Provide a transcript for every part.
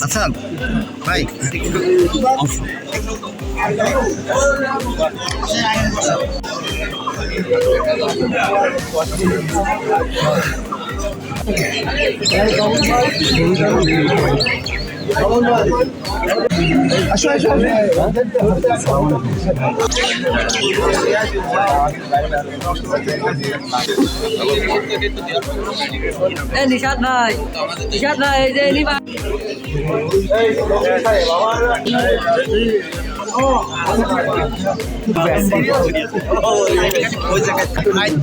আচ্ছা ভাই নিশাদ ভাই এই যে নিবা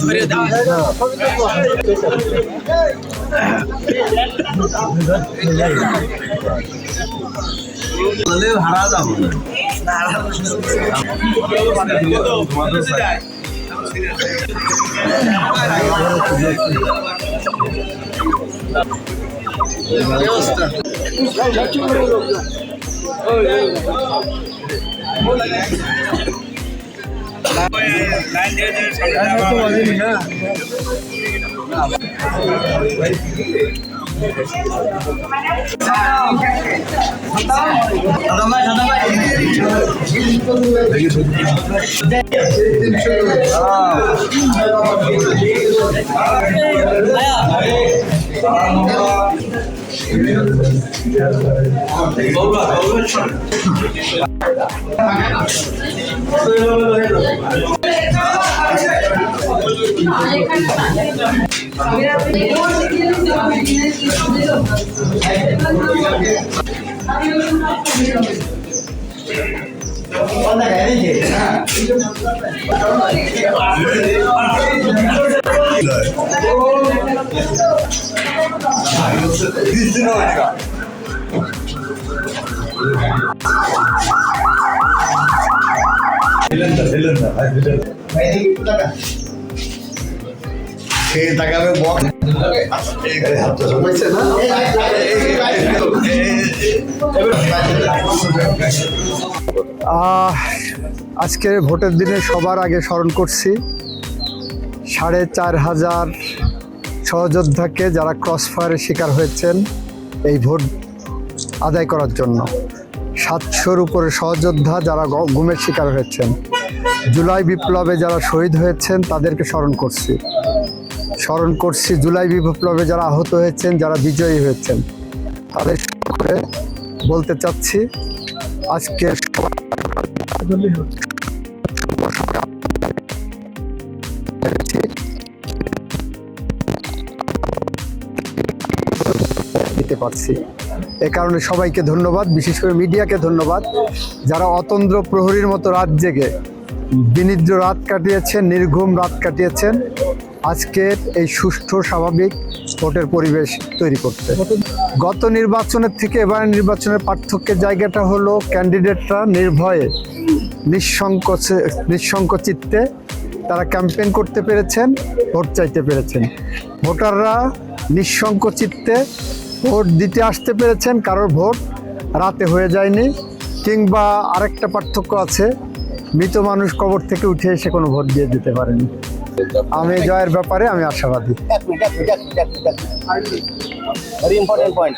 ধরে দাও ভাড়া যাবো আজকে ভোটের দিনে সবার আগে স্মরণ করছি ৪,৫০০ সহযোদ্ধাকে যারা ক্রসফায়ারের শিকার হয়েছেন এই ভোট আদায় করার জন্য। ৭০০-র উপরে সহযোদ্ধা যারা গুমের শিকার হয়েছেন, জুলাই বিপ্লবে যারা শহীদ হয়েছেন তাদেরকে স্মরণ করছি। জুলাই বিপ্লবে যারা আহত হয়েছেন, যারা বিজয়ী হয়েছেন তাদের করে বলতে চাচ্ছি আজকে দিতে পারছি। এ কারণে সবাইকে ধন্যবাদ, বিশেষ করে মিডিয়াকে ধন্যবাদ যারা অতন্দ্র প্রহরীর মতো রাত জেগে বিনিদ্র রাত কাটিয়েছেন, নির্ঘুম রাত কাটিয়েছেন আজকের এই সুষ্ঠু স্বাভাবিক ভোটের পরিবেশ তৈরি করতে। গত নির্বাচনের থেকে এবারের নির্বাচনের পার্থক্যের জায়গাটা হলো ক্যান্ডিডেটরা নির্ভয়ে নিঃসংক চিত্তে তারা ক্যাম্পেইন করতে পেরেছেন, ভোট চাইতে পেরেছেন। ভোটাররা নিঃসংক চিত্তে ভোট দিতে আসতে পেরেছেন, কারোর ভোট রাতে হয়ে যায়নি। কিংবা আরেকটা পার্থক্য আছে, মৃত মানুষ কবর থেকে উঠে এসে কোনো ভোট দিয়ে দিতে পারেনি। আমি জয়ের ব্যাপারে আমি আশাবাদী। Very important point.